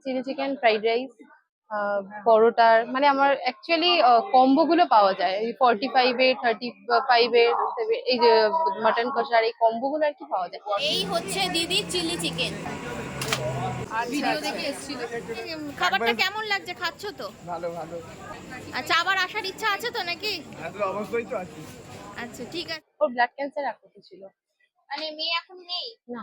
Chilli chicken, fried rice, পরোটার মানে আমার অ্যাকচুয়ালি কম্বো গুলো পাওয়া যায় এই 45-এ, 35-এ, এই যে মাটন কষার এই কম্বো গুলো আর কি পাওয়া যায়। এই হচ্ছে দিদি চিলি চিকেন। ভিডিও দেখে এসেছিল। খাবারটা কেমন লাগছে? খাচ্ছো তো? ভালো ভালো। আচ্ছা, আবার আসার ইচ্ছা আছে তো নাকি? হ্যাঁ, তো অবশ্যই তো আছি। আচ্ছা ঠিক আছে। ওর ব্লাড ক্যান্সার আক্রান্ত ছিল। মানে মেয়ে এখন নেই? না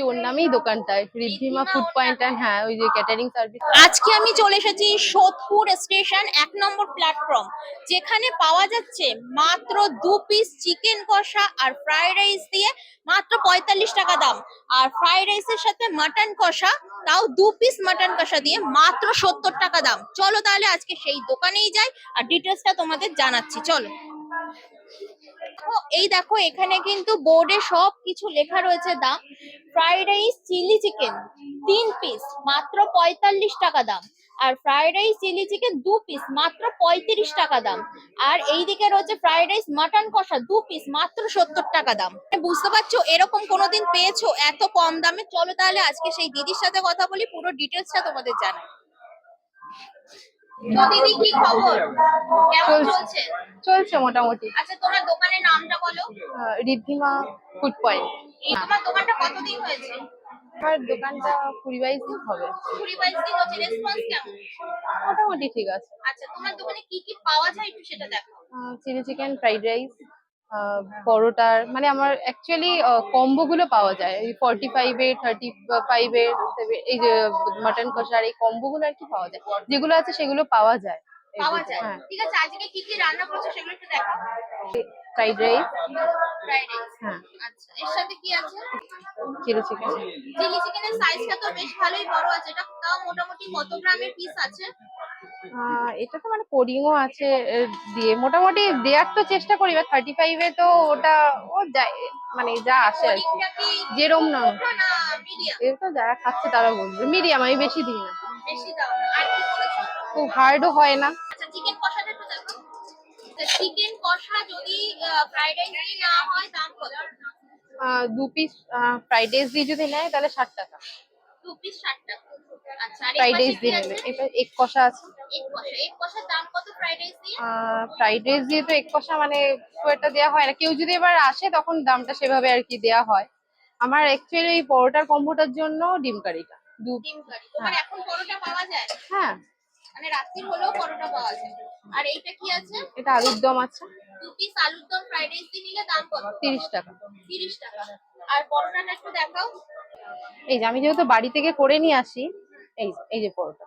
ওর নামেই দোকানটায় ঋদ্ধিমা ফুড পয়েন্ট অ্যান্ড হ্যাঁ ওই যে ক্যাটারিং সার্ভিস। আজকে আমি চলে এসেছি সোদপুর স্টেশন 1 নম্বর প্ল্যাটফর্ম, যেখানে পাওয়া যাচ্ছে মাত্র 2 পিস চিকেন কষা আর ফ্রাইড রাইস দিয়ে মাত্র 45 টাকা দাম, আর ফ্রাইড রাইসের সাথে মাটন কষা, তাও 2 পিস মাটন কষা দিয়ে মাত্র 70 টাকা দাম। চলো তাহলে আজকে সেই দোকানেই যাই আর ডিটেলসটা তোমাদের জানাচ্ছি, চলো। এই দেখো এখানে কিন্তু বোর্ডে সব কিছু লেখা রয়েছে দাম। Fried rice chilli chicken 3 piece মাত্র 45 টাকা দাম, আর fried rice chilli chicken 2 piece মাত্র 35 টাকা দাম, আর এইদিকে রয়েছে ফ্রাইড রাইস মাটন কষা 2 পিস মাত্র 70 টাকা দাম। বুঝতে পারছো এরকম কোনোদিন পেয়েছো এত কম দামে? চলো তাহলে আজকে সেই দিদির সাথে কথা বলি, পুরো ডিটেলসটা তোমাদের জানাই। তো দিদি কি খবর, কেমন চলছে? চলছে মোটামুটি। আচ্ছা তোমার দোকানের নামটা বলো। Riddhima food point. তোমার দোকানটা কতদিন হয়েছে? আমার দোকানটা 20-22 দিন হবে। 20-22 দিন হচ্ছে। রেসপন্স কেমন? মোটামুটি ঠিক আছে। আচ্ছা তোমার দোকানে কি কি পাওয়া যায় একটু সেটা দেখো। চিলি চিকেন, ফ্রাইড রাইস, পরোটার মানে আমার অ্যাকচুয়ালি কম্বো গুলো পাওয়া যায় এই 45-এ, 35-এ, এই যে মাটন কষার এই কম্বো গুলো আর কি পাওয়া যায়, যেগুলো আছে সেগুলো পাওয়া যায়। পাওয়া যায়। হ্যাঁ, ঠিক আছে, আজকে কি কি রান্না করছো সেগুলো একটু দেখো। Fried rice, fried rice. হ্যাঁ, আচ্ছা এর সাথে কি আছে? Chilli chicken. চিলি চিকেনের সাইজটা তো বেশ ভালোই বড় আছে, এটা তাও মোটামুটি কত গ্রামের পিস আছে? এটা তো মানে কোডিংও আছে দিয়ে মোটামুটি দেওয়ার তো চেষ্টা করি, বা 35-এ তো ওটা ও যায় মানে যা আসে আর কি, কোডিংটা কি যেরম না না মিডিয়াম? এর তো যারা খাচ্ছে তারা বলবে মিডিয়াম, আমি বেশি দিই না। বেশি দাও না। আর কি করেছো? খুব হার্ডও হয় না। আচ্ছা চিকেন কষাটা একটু দেখো। চিকেন কষা যদি ফ্রাইড রাইস দিয়ে না হয় দাম কত? 2 পিস ফ্রাইড রাইস দিয়ে যদি নেয় তাহলে 60 টাকা। 2 পিস 60 টাকা। আচ্ছা আর ফ্রাইড এই রাইস পাশে কি দিয়ে আছে? নেবে এটা এক কষা আছে। এক কষার দাম কত ফ্রাইড রাইস দিয়ে? ফ্রাইড রাইস দিয়ে তো এক কষা মানে খুব একটা দেওয়া হয় না, কেউ যদি এবার আসে তখন দামটা সেভাবে আর কি দেওয়া হয়। আমার অ্যাকচুয়ালি এই পরোটার কম্বোটার জন্য ডিম কারিটা ডিম কারি। তোমার এখন পরোটা পাওয়া যায়? হ্যাঁ, মানে রাত্রির হলেও পরোটা পাওয়া যায়। আর এইটা কি আছে? এটা আলুর দম আছে। 2 পিস আলুর দম ফ্রাইড রাইস দিয়ে নিলে দাম কত? 30 টাকা। 30 টাকা। আর পরোটাটা একটু দেখাও। এই যে আমি যেহেতু বাড়ি থেকে করে নিয়ে আসি, এই যে পরোটা।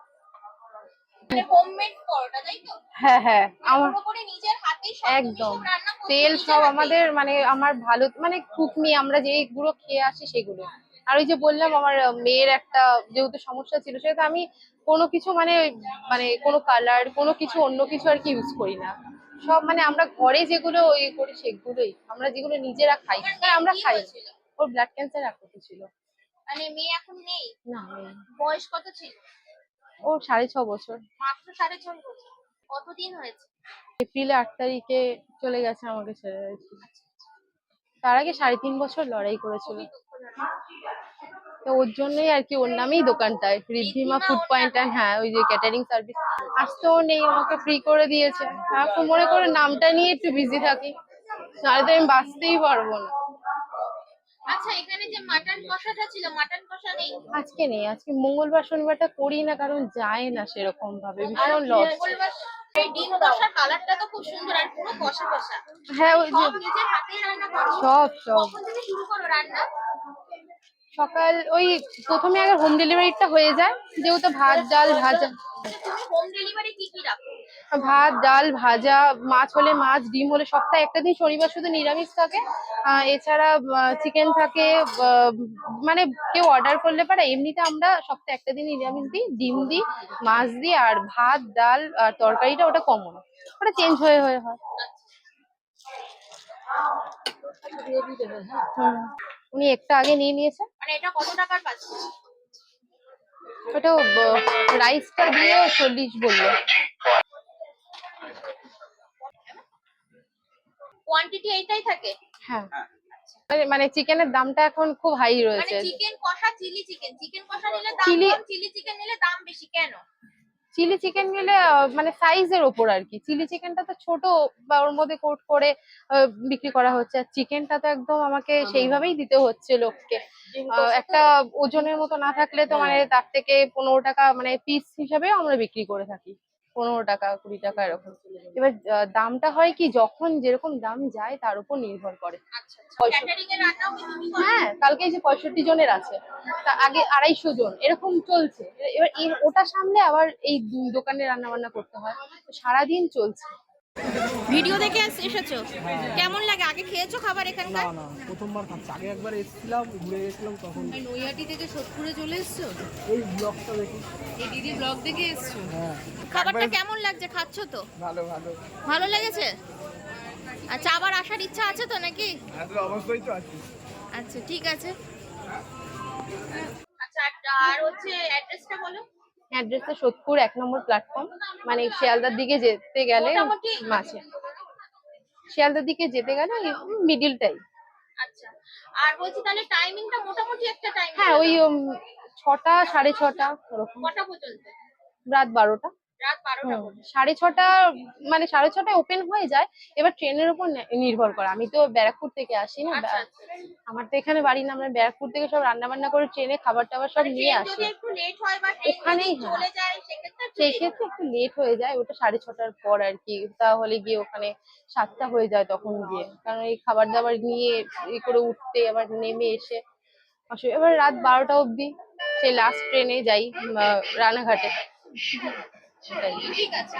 মানে হোমমেড পরোটা তাই তো? হ্যাঁ হ্যাঁ, আমার পুরোপুরি নিজের হাতেই সব তুমি একদম সব রান্না করছো তেল নিজের সব হাতেই? আমাদের মানে আমার ভালো মানে কুকনি আমরা যেগুলো খেয়ে আসি সেগুলো। আর ওই যে বললাম আমার মেয়ের একটা যেহেতু সমস্যা ছিল, সেহেতু আমি কোনো কিছু মানে মানে কোনো কালার কোনো কিছু অন্য কিছু আর কি ইউজ করি না। সব মানে আমরা ঘরে যেগুলো ইয়ে করি সেগুলোই, আমরা যেগুলো নিজেরা খাই তোমার আর মেয়ের আমরা কি খাই। হয়েছিল? ওর ব্লাড ক্যান্সার আক্রান্ত ছিল। মানে মেয়ে এখন নেই? না নেই। বয়স কত ছিল? ওর 6.5 বছর। মাত্র 6.5 বছর। কতদিন হয়েছে? এপ্রিলে 8 তারিখে চলে গেছে আমাকে ছেড়ে আর কি। তার আগে 3.5 বছর লড়াই করেছিল। খুবই দুঃখজনক। তো ওর জন্যই আর কি ওর নামেই দোকানটায় ঋদ্ধিমা ফুড পয়েন্ট অ্যান্ড হ্যাঁ ওই যে ক্যাটারিং সার্ভিস। আসতেও নেই, আমাকে ফ্রি করে দিয়েছে। এখন মনে করে নামটা নিয়ে একটু বিজি থাকি, নাহলে তো আমি বাঁচতেই পারবো না। আচ্ছা এখানে যে মাটন কষাটা ছিল, মাটন কষা নেই? আজকে নেই, আজকে মঙ্গলবার শনিবারটা করি না, কারণ যায় না সেরকম ভাবে, ভীষণ লস। মঙ্গলবার এই ডিম কষার কালারটা তো খুব সুন্দর আর পুরো কষা কষা। হ্যাঁ ওই যে সব নিজের হাতেই রান্না করো? সব সব কখন থেকে শুরু করো রান্না? সকাল ওই প্রথমে আগে হোম ডেলিভারিটা হয়ে যায়, যেহেতু ভাত ডাল ভাজা। তুমি হোম ডেলিভারি কি কি রাখো? ভাত ডাল ভাজা, মাছ হলে মাছ, ডিম হলে, সপ্তাহে একটা দিন শনিবার শুধু নিরামিষ থাকে। এছাড়া চিকেন থাকে। মানে কেউ অর্ডার করলে পারে, এমনিতে আমরা সপ্তাহে একটা দিন নিরামিষ দিই, ডিম দিই, মাছ দিই, আর ভাত ডাল আর তরকারিটা ওটা কমন, ওটা চেঞ্জ হয়ে হয়ে হয়। হুম, উনি একটা আগে নিয়ে নিয়েছে। মানে এটা কত টাকার পাচ্ছি? ওটা রাইসটা দিয়ে 40 বললো। কোয়ান্টিটি এইটাই থাকে? হ্যাঁ। মানে চিকেনের দামটা এখন খুব হাই মানে রয়েছে। চিকেন কষা চিলি চিকেন, চিকেন কষা নিলে দাম চিলি কম, চিলি চিকেন নিলে দাম বেশি কেন? চিলি চিকেন নিলে মানে সাইজের ওপর আর কি। চিলি চিকেনটা তো ছোট, বা ওর মধ্যে কোট করে বিক্রি করা হচ্ছে, আর চিকেনটা তো একদম আমাকে সেইভাবেই দিতে হচ্ছে লোককে। একটা ওজনের মতো না থাকলে তো মানে তার থেকে 15 টাকা মানে পিস হিসাবে আমরা বিক্রি করে থাকি, 15 টাকা 20 টাকা এরকম। এবার দামটা হয় কি, যখন যেরকম দাম যায় তার উপর নির্ভর করে। আচ্ছা আচ্ছা, 65। ক্যাটারিং এর রান্নাও কি তুমি করো? হ্যাঁ, কালকে এই যে 65 জনের আছে, তা আগে 250 জন এরকম চলছে। এবার ওটা সামলে আবার এই দোকানে রান্না বান্না করতে হয়, তো সারাদিন চলছে। ভিডিও দেখে এসেছো? কেমন লাগে? আগে খেয়েছো খাবার না এখানকার? না, প্রথমবার খাচ্ছি। আগে একবার এসেছিলাম, ঘুরে গেছিলাম তখন। নৈহাটি থেকে সোদপুরে চলে এসছো? এই ব্লগটা দেখি। এই দিদি ব্লগ দেখে এসছো? হ্যাঁ, খাবারটা কেমন লাগছে? খাচ্ছো তো? ভালো ভালো। ভালো লেগেছে? আচ্ছা, আবার আসার ইচ্ছা আছে তো নাকি? হ্যাঁ, তো অবশ্যই তো আছে। আচ্ছা, ঠিক আছে। আচ্ছা, আর হচ্ছে অ্যাড্রেসটা বলো। অ্যাড্রেসটা সোদপুর 1 নম্বর প্ল্যাটফর্ম, মানে শিয়ালদার দিকে যেতে গেলে মোটামুটি মাঝে, শিয়ালদার দিকে যেতে গেলে মিডিলটাই। আচ্ছা, আর বলছি তাহলে টাইমিংটা মোটামুটি একটা টাইম হ্যাঁ, বলে ওই দাও। 6টা 6:30 ওরকম, কটা পর্যন্ত? রাত 12টা। রাত 12টা হুম, পর্যন্ত। 6:30 মানে 6:30টায় ওপেন হয়ে যায়। এবার ট্রেনের উপর নির্ভর করে। আমি তো ব্যারাকপুর থেকে আসি না, আচ্ছা আচ্ছা, আমার তো এখানে বাড়ি না, আমরা ব্যারাকপুর থেকে সব রান্না বান্না করে ট্রেনে খাবার টাবার সব মানে নিয়ে ট্রেন আসি। যদি একটু লেট হয় বা ট্রেন যদি ওখানেই, হ্যাঁ, চলে যায় সেক্ষেত্রে একটু সেই late ক্ষেত্রে হয়। একটু লেট হয়ে যায়, ওটা 6:30টার পর আর কি। তাহলে গিয়ে ওখানে 7টা হয়ে যায় তখন গিয়ে, কারণ এই খাবার দাবার নিয়ে করে উঠতে আবার নেমে এসে এবার রাত 12টা অবধি সেই লাস্ট ট্রেনে যাই রানাঘাটে, সেটাই। ঠিক আছে।